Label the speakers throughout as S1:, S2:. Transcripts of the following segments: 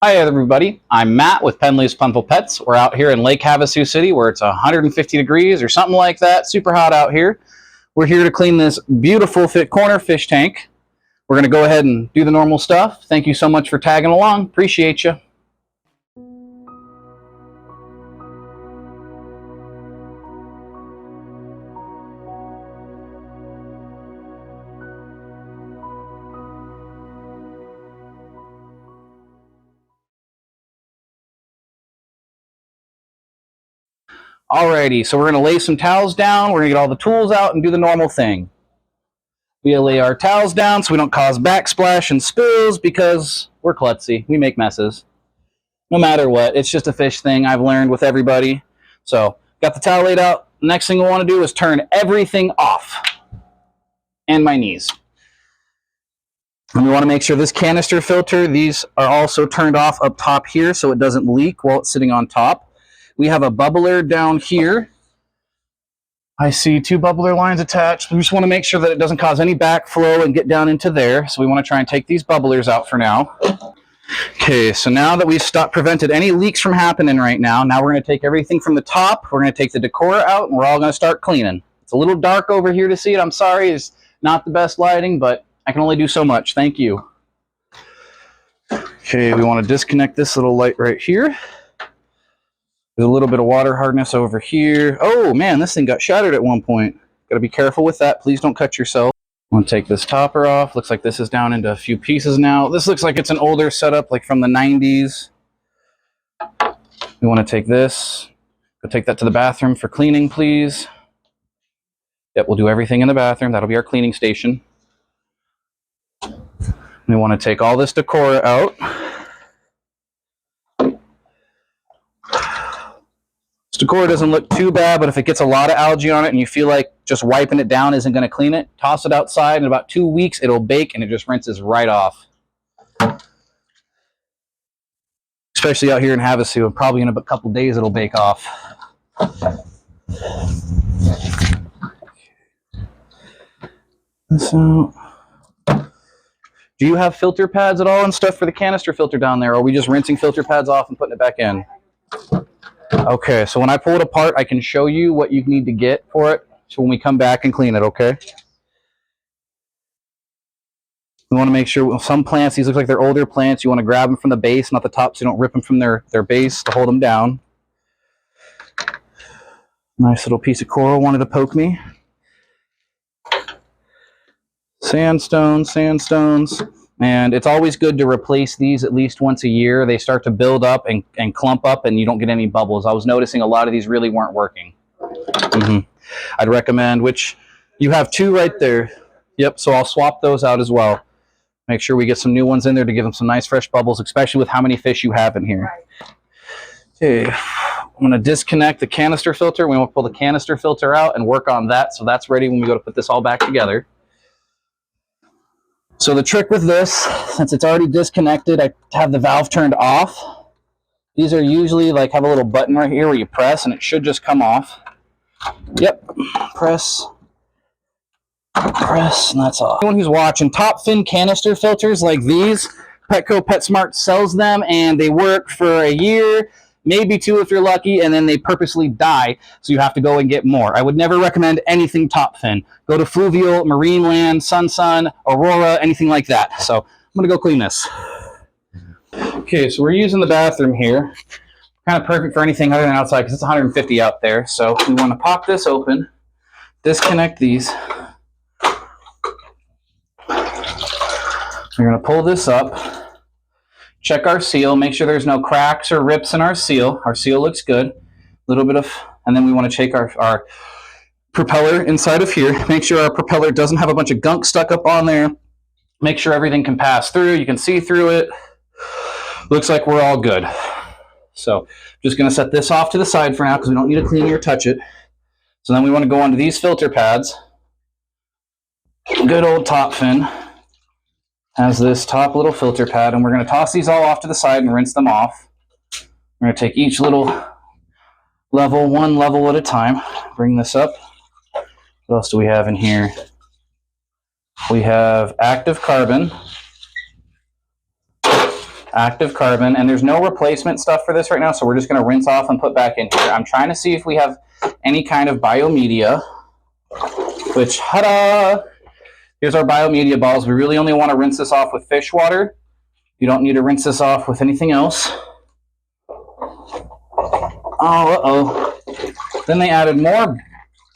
S1: Hi everybody, I'm Matt with Pendley's Plentiful Pets. We're out here in Lake Havasu City where it's 150 degrees or something like that, super hot out here. We're here to clean this beautiful fit corner fish tank. We're going to go ahead and do the normal stuff. Thank you so much for tagging along, appreciate you. Alrighty, so we're going to lay some towels down, we're going to get all the tools out and do the normal thing. We lay our towels down so we don't cause backsplash and spills because we're klutzy, we make messes. No matter what, it's just a fish thing I've learned with everybody. So, got the towel laid out. The next thing we want to do is turn everything off. And my knees. And we want to make sure this canister filter, these are also turned off up top here so it doesn't leak while it's sitting on top. We have a bubbler down here. I see two bubbler lines attached. We just want to make sure that it doesn't cause any backflow and get down into there. So we want to try and take these bubblers out for now. Okay, so now that we've prevented any leaks from happening right now, now we're going to take everything from the top. We're going to take the decor out and we're all going to start cleaning. It's a little dark over here to see it. I'm sorry, it's not the best lighting, but I can only do so much. Thank you. Okay, we want to disconnect this little light right here. There's a little bit of water hardness over here. Oh man, this thing got shattered at one point. Got to be careful with that. Please don't cut yourself. I'm going to take this topper off. Looks like this is down into a few pieces now. This looks like it's an older setup, like from the 90s. We want to take this. Go take that to the bathroom for cleaning, please. Yep, we'll do everything in the bathroom. That'll be our cleaning station. We want to take all this decor out. This decor doesn't look too bad, but if it gets a lot of algae on it and you feel like just wiping it down isn't going to clean it, toss it outside. In about 2 weeks, it'll bake and it just rinses right off. Especially out here in Havasu, and probably in a couple days it'll bake off. So, do you have filter pads at all and stuff for the canister filter down there, or are we just rinsing filter pads off and putting it back in? Okay, so when I pull it apart, I can show you what you need to get for it, so when we come back and clean it, okay? We want to make sure some plants, these look like they're older plants, you want to grab them from the base, not the top, so you don't rip them from their base to hold them down. Nice little piece of coral wanted to poke me. Sandstones. And it's always good to replace these at least once a year. They start to build up and clump up and you don't get any bubbles. I was noticing a lot of these really weren't working. I'd recommend, which you have two right there. Yep, so I'll swap those out as well. Make sure we get some new ones in there to give them some nice fresh bubbles, especially with how many fish you have in here. Okay, I'm going to disconnect the canister filter. We want to pull the canister filter out and work on that so that's ready when we go to put this all back together. So the trick with this, since it's already disconnected, I have the valve turned off. These are usually like have a little button right here where you press and it should just come off. Yep, press, and that's off. Anyone who's watching, top fin canister filters like these, Petco PetSmart sells them and they work for a year, maybe 2 if you're lucky, and then they purposely die, so you have to go and get more. I would never recommend anything top fin. Go to Fluvial, Marineland, Sun, Aurora, anything like that. So I'm going to go clean this. Okay, so we're using the bathroom here. Kind of perfect for anything other than outside because it's 150 out there. So we want to pop this open, disconnect these. We're going to pull this up. Check our seal, make sure there's no cracks or rips in our seal. Our seal looks good. A little bit of, and then we want to check our propeller inside of here. Make sure our propeller doesn't have a bunch of gunk stuck up on there. Make sure everything can pass through. You can see through it. Looks like we're all good. So just going to set this off to the side for now because we don't need to clean it or touch it. So then we want to go onto these filter pads. Good old top fin has this top little filter pad, and we're going to toss these all off to the side and rinse them off. We're going to take each little level, one level at a time. Bring this up. What else do we have in here? We have active carbon. active carbon, and there's no replacement stuff for this right now, so we're just going to rinse off and put back in here. I'm trying to see if we have any kind of biomedia, which, ta-da! Here's our biomedia balls. We really only want to rinse this off with fish water. You don't need to rinse this off with anything else. Oh, uh-oh. Then they added more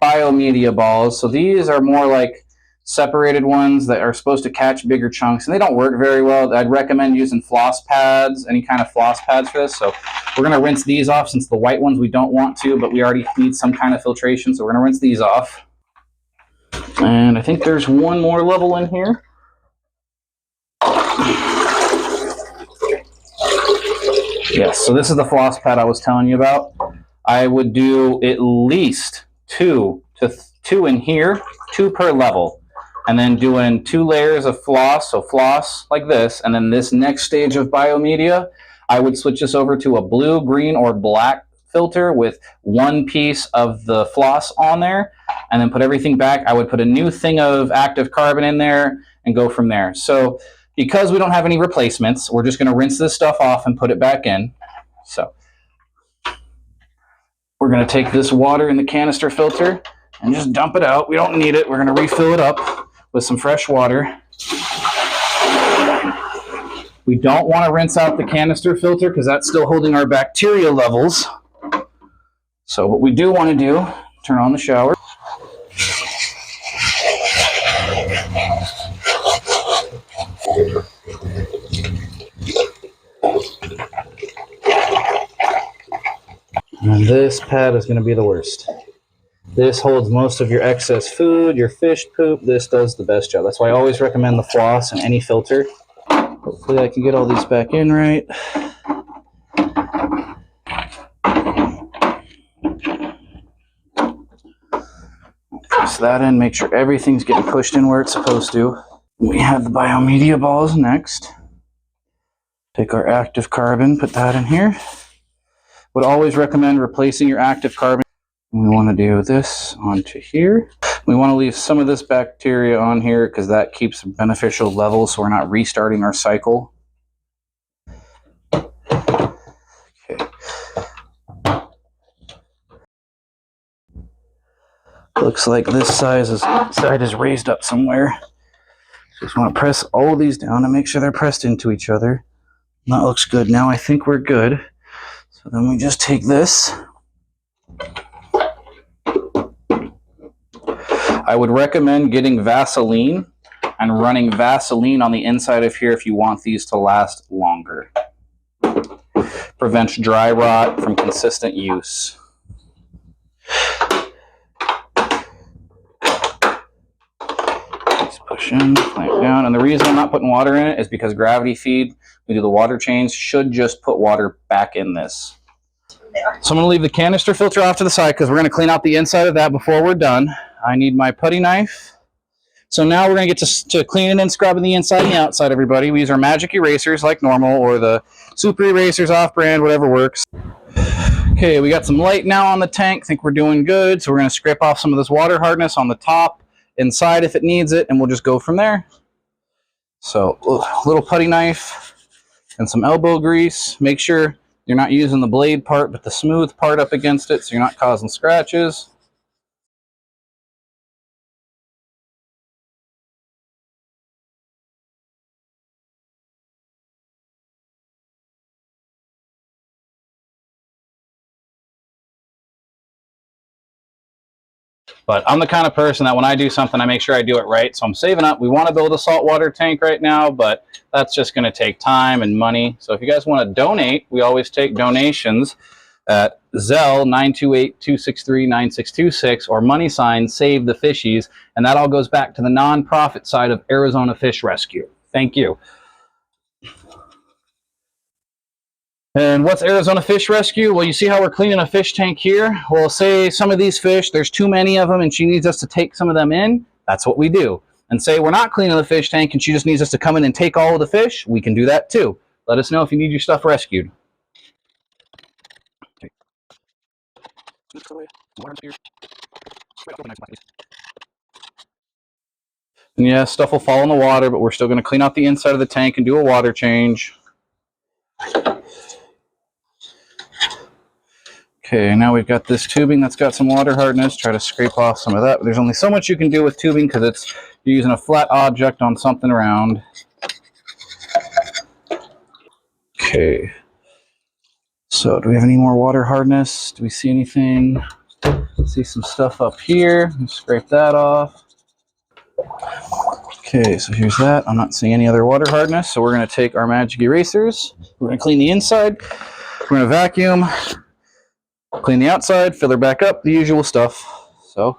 S1: biomedia balls. So these are more like separated ones that are supposed to catch bigger chunks, and they don't work very well. I'd recommend using floss pads, any kind of floss pads for this. So we're going to rinse these off, since the white ones we don't want to, but we already need some kind of filtration, so we're going to rinse these off. And I think there's one more level in here. Yes, so this is the floss pad I was telling you about. I would do at least two in here, 2 per level, and then doing 2 layers of floss, so floss like this, and then this next stage of biomedia, I would switch this over to a blue, green, or black filter with 1 piece of the floss on there, and then put everything back. I would put a new thing of active carbon in there and go from there. So because we don't have any replacements, we're just going to rinse this stuff off and put it back in. So we're going to take this water in the canister filter and just dump it out. We don't need it. We're going to refill it up with some fresh water. We don't want to rinse out the canister filter because that's still holding our bacteria levels. So what we do want to do, turn on the shower. And this pad is going to be the worst. This holds most of your excess food, your fish poop. This does the best job. That's why I always recommend the floss in any filter. Hopefully I can get all these back in right. Press that in, make sure everything's getting pushed in where it's supposed to. We have the biomedia balls next. Take our active carbon, put that in here. Would always recommend replacing your active carbon. We want to do this onto here. We want to leave some of this bacteria on here because that keeps beneficial levels so we're not restarting our cycle. Okay. Looks like this side is raised up somewhere. Just want to press all of these down and make sure they're pressed into each other. That looks good. Now I think we're good. So then we just take this. I would recommend getting Vaseline and running Vaseline on the inside of here if you want these to last longer. Prevents dry rot from consistent use. Just push in, clamp down. And the reason I'm not putting water in it is because gravity feed, we do the water change, should just put water back in this. So I'm going to leave the canister filter off to the side because we're going to clean out the inside of that before we're done. I need my putty knife. So now we're going to get to cleaning and scrubbing the inside and the outside, everybody. We use our magic erasers like normal, or the super erasers off-brand, whatever works. Okay, we got some light now on the tank. I think we're doing good. So we're going to scrape off some of this water hardness on the top, inside if it needs it, and we'll just go from there. So a little putty knife and some elbow grease. Make sure you're not using the blade part, but the smooth part up against it so you're not causing scratches. But I'm the kind of person that when I do something, I make sure I do it right. So I'm saving up. We want to build a saltwater tank right now, but that's just going to take time and money. So if you guys want to donate, we always take donations at Zelle 928-263-9626 or money sign Save the Fishies. And that all goes back to the nonprofit side of Arizona Fish Rescue. Thank you. And what's Arizona Fish Rescue? Well, you see how we're cleaning a fish tank here? Well, say some of these fish, there's too many of them and she needs us to take some of them in. That's what we do. And say we're not cleaning the fish tank and she just needs us to come in and take all of the fish. We can do that too. Let us know if you need your stuff rescued. And yeah, stuff will fall in the water, but we're still going to clean out the inside of the tank and do a water change. Okay, now we've got this tubing that's got some water hardness. Try to scrape off some of that. But there's only so much you can do with tubing because you're using a flat object on something round. Okay. So do we have any more water hardness? Do we see anything? See some stuff up here. Scrape that off. Okay, so here's that. I'm not seeing any other water hardness. So we're going to take our magic erasers. We're going to clean the inside. We're going to vacuum. Clean the outside. Fill her back up. The usual stuff. So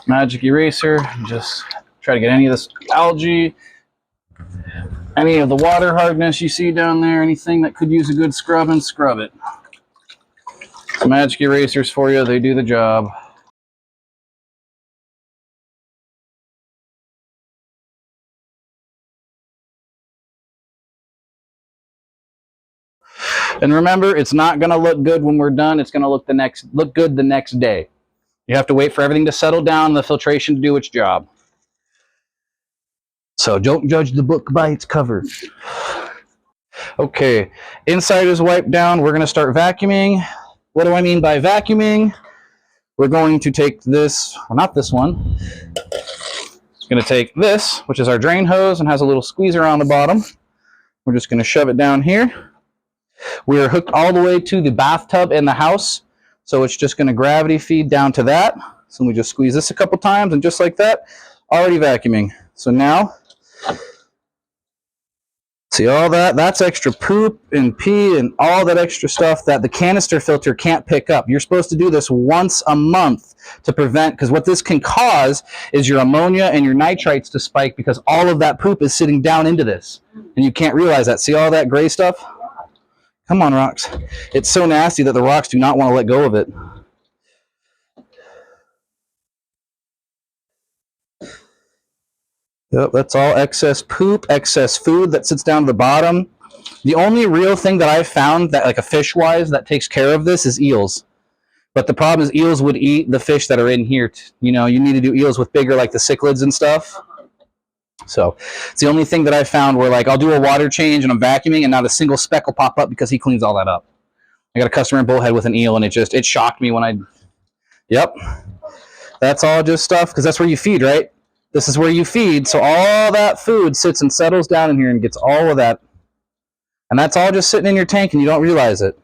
S1: magic eraser. Just try to get any of this algae, any of the water hardness you see down there, anything that could use a good scrub, and scrub it. So magic erasers for you. They do the job. And remember, it's not going to look good when we're done. It's going to look good the next day. You have to wait for everything to settle down, the filtration to do its job. So don't judge the book by its cover. Okay, inside is wiped down. We're going to start vacuuming. What do I mean by vacuuming? We're going to take this, well, not this one. We're going to take this, which is our drain hose and has a little squeezer on the bottom. We're just going to shove it down here. We are hooked all the way to the bathtub in the house, so it's just going to gravity feed down to that. So we just squeeze this a couple times, and just like that, already vacuuming. So now, see all that? That's extra poop and pee and all that extra stuff that the canister filter can't pick up. You're supposed to do this once a month to prevent, because what this can cause is your ammonia and your nitrites to spike because all of that poop is sitting down into this, and you can't realize that. See all that gray stuff? Come on, rocks. It's so nasty that the rocks do not want to let go of it. Yep, that's all excess poop, excess food that sits down to the bottom. The only real thing that I've found that, like a fish-wise, that takes care of this is eels. But the problem is eels would eat the fish that are in here. You know, you need to do eels with bigger, like the cichlids and stuff. So it's the only thing that I found where, like, I'll do a water change and I'm vacuuming and not a single speck will pop up because he cleans all that up. I got a customer in Bullhead with an eel and it shocked me when yep. That's all just stuff because that's where you feed, right? This is where you feed. So all that food sits and settles down in here and gets all of that. And that's all just sitting in your tank and you don't realize it.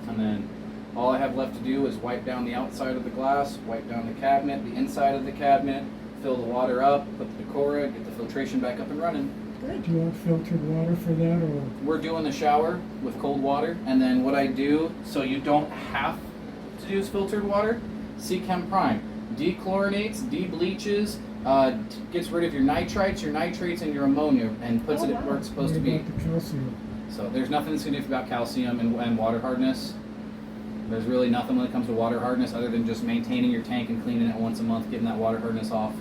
S1: And then all I have left to do is wipe down the outside of the glass, wipe down the cabinet, the inside of the cabinet, fill the water up, put the Decora, get the filtration back up and running.
S2: Good. Do you want filtered water for that, or?
S1: We're doing the shower with cold water, and then what I do, so you don't have to use filtered water, C-Chem Prime. Dechlorinates, de-bleaches, gets rid of your nitrites, and your ammonia, and puts it where it's supposed to be.
S2: What about the calcium?
S1: So there's nothing that's going to do about calcium and water hardness. There's really nothing when it comes to water hardness other than just maintaining your tank and cleaning it once a month, getting that water hardness off.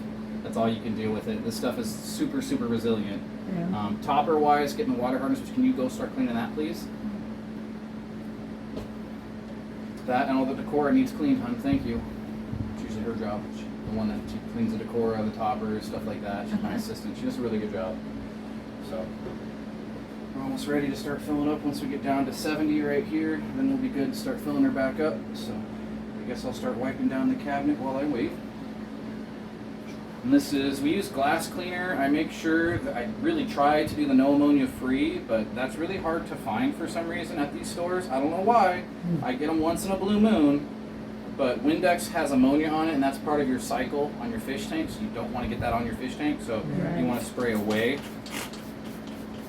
S1: That's all you can do with it. This stuff is super, super resilient.
S2: Yeah.
S1: Topper-wise, getting the water hardness, can you go start cleaning that, please? That and all the Decora needs cleaned, hon. Thank you. It's usually her job. The one that she cleans the Decora, the toppers, stuff like that. She's my assistant. She does a really good job. So we're almost ready to start filling up. Once we get down to 70 right here, then we'll be good to start filling her back up. So I guess I'll start wiping down the cabinet while I wait. And this is, we use glass cleaner. I make sure that I really try to do the no ammonia free, but that's really hard to find for some reason at these stores. I don't know why. I get them once in a blue moon, but Windex has ammonia on it, and that's part of your cycle on your fish tank, so you don't want to get that on your fish tank. So you want to spray away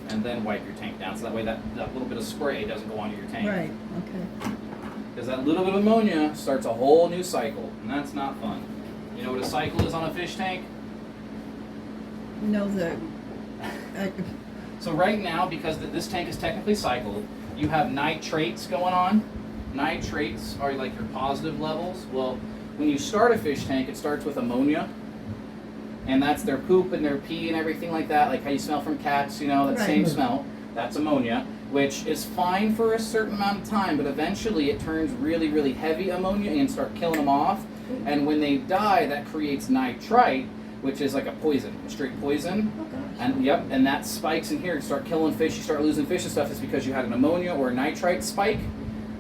S1: and then wipe your tank down, so that way that little bit of spray doesn't go onto your tank.
S3: Right, okay.
S1: Because that little bit of ammonia starts a whole new cycle, and that's not fun. You know what a cycle is on a fish tank?
S3: No,
S1: So right now, because this tank is technically cycled, you have nitrates going on. Nitrates are like your positive levels. Well, when you start a fish tank, it starts with ammonia. And that's their poop and their pee and everything like that, like how you smell from cats, you know, that same smell. That's ammonia, which is fine for a certain amount of time, but eventually it turns really, really heavy ammonia and start killing them off. And when they die, that creates nitrite, which is like a poison, a straight poison.
S3: Oh, gosh.
S1: And yep, and that spikes in here. You start killing fish, you start losing fish and stuff. It's because you had an ammonia or a nitrite spike,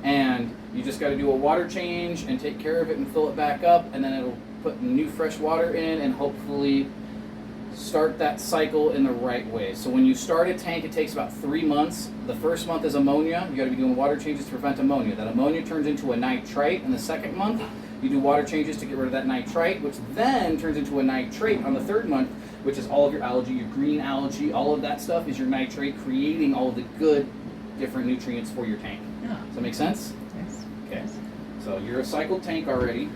S1: and you just got to do a water change and take care of it and fill it back up, and then it'll put new fresh water in and hopefully start that cycle in the right way. So when you start a tank, it takes about 3 months. The first month is ammonia. You got to be doing water changes to prevent ammonia. That ammonia turns into a nitrite in the second month. You do water changes to get rid of that nitrite, which then turns into a nitrate on the third month, which is all of your algae, your green algae, all of that stuff is your nitrate, creating all of the good different nutrients for your tank.
S3: Yeah.
S1: Does that make sense?
S3: Yes.
S1: Okay. So you're a cycled tank already.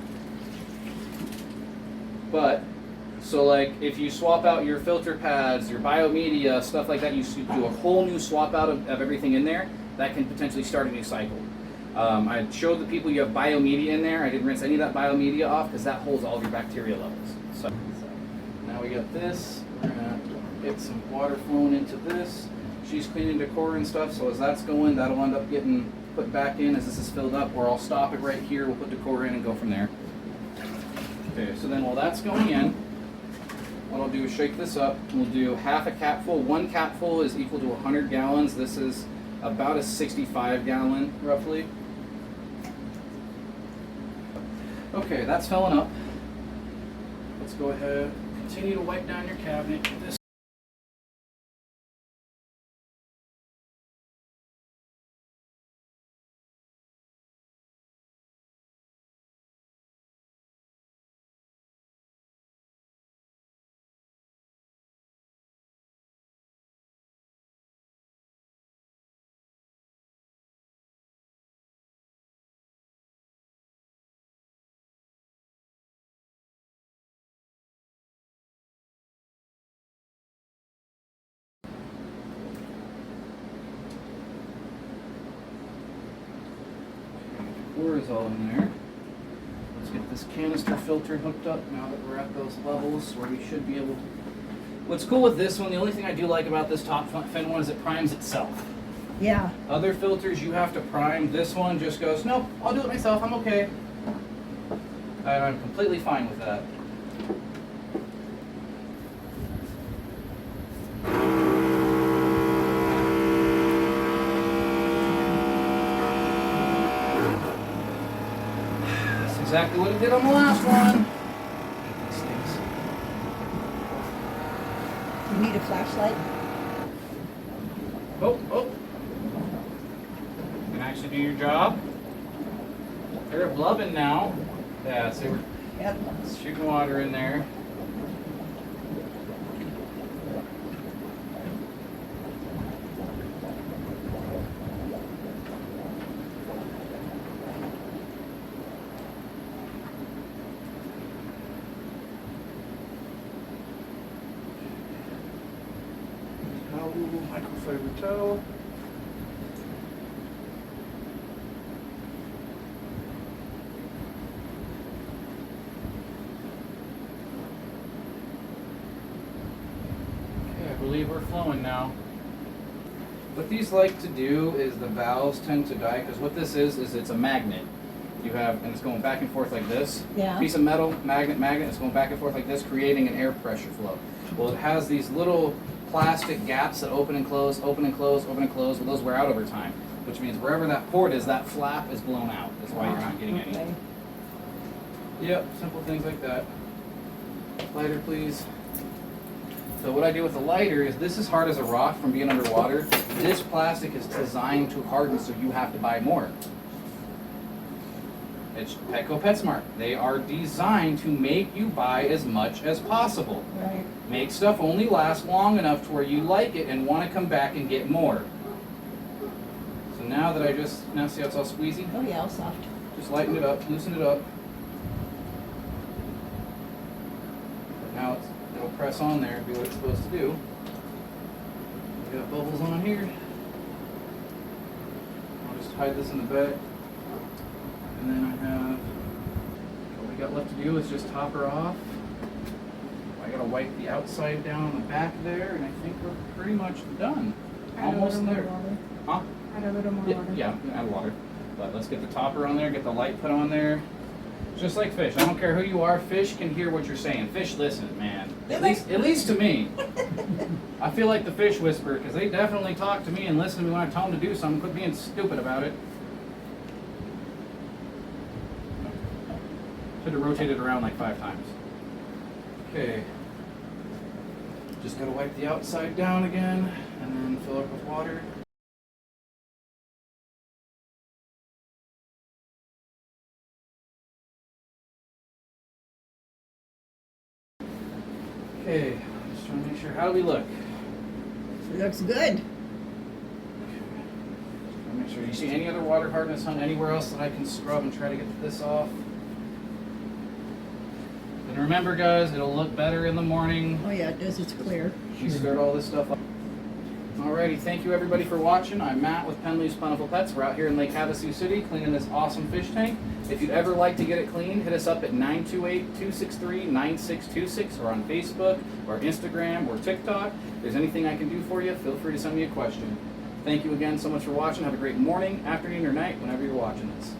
S1: But, so like if you swap out your filter pads, your biomedia, stuff like that, you do a whole new swap out of everything in there, that can potentially start a new cycle. I showed the people you have biomedia in there. I didn't rinse any of that biomedia off because that holds all of your bacteria levels. So now we got this. We're gonna get some water flowing into this. She's cleaning decor and stuff, so as that's going, that'll end up getting put back in as this is filled up, or I'll stop it right here, we'll put decor in and go from there. Okay, so then while that's going in, what I'll do is shake this up. We'll do half a capful. 1 capful is equal to 100 gallons. This is about a 65 gallon, roughly. Okay, that's filling up. Let's go ahead, continue to wipe down your cabinet. Get this. Decor is all in there. Let's get this canister filter hooked up now that we're at those levels where we should be able to. What's cool with this one, the only thing I do like about this top fin one is it primes itself.
S3: Yeah.
S1: Other filters you have to prime. This one just goes, nope, I'll do it myself, I'm okay. And I'm completely fine with that. That's exactly what it did on the last one. These things.
S3: You need a flashlight?
S1: Oh, oh. You can actually do your job. They're blubbing now. Yeah, see, we're
S3: Yep.
S1: shooting water in there. Towel, microfiber towel. I believe we're flowing now. What these like to do is the valves tend to die, because what this is it's a magnet. You have, and it's going back and forth like this.
S3: Yeah.
S1: Piece of metal, magnet, it's going back and forth like this, creating an air pressure flow. Well, it has these little plastic gaps that open and close, open and close, open and close, but those wear out over time, which means wherever that port is, that flap is blown out. That's why you're not getting any.
S3: Okay.
S1: Yep, simple things like that. Lighter, please. So what I do with the lighter is, this is hard as a rock from being underwater. This plastic is designed to harden, so you have to buy more. It's Petco PetSmart. They are designed to make you buy as much as possible.
S3: Right.
S1: Make stuff only last long enough to where you like it and want to come back and get more. So now that now see how it's all squeezy?
S3: Oh yeah, all soft.
S1: Just lighten it up, loosen it up. But now it'll press on there and do what it's supposed to do. We got bubbles on here. I'll just hide this in the back. And then I have, what we got left to do is just top her off. I gotta wipe the outside down on the back there, and I think we're pretty much done. Almost there. Huh?
S3: Add a little more water.
S1: Yeah, add water. But let's get the topper on there, get the light put on there. Just like fish. I don't care who you are, fish can hear what you're saying. Fish listen, man. At least to me. I feel like the fish whisper, because they definitely talk to me and listen to me when I tell them to do something. Quit being stupid about it. Should have rotated around like 5 times. Okay. Just gotta wipe the outside down again, and then fill it with water. Okay, just trying to make sure. How do we look?
S3: It looks good.
S1: Make sure. Do you see any other water hardness on anywhere else that I can scrub and try to get this off? And remember, guys, it'll look better in the morning.
S3: Oh yeah, it does. It's clear.
S1: You stirred all this stuff up. Alrighty, thank you everybody for watching. I'm Matt with Pendley's Plentiful Pets. We're out here in Lake Havasu City cleaning this awesome fish tank. If you'd ever like to get it cleaned, hit us up at 928-263-9626 or on Facebook or Instagram or TikTok. If there's anything I can do for you, feel free to send me a question. Thank you again so much for watching. Have a great morning, afternoon, or night whenever you're watching this.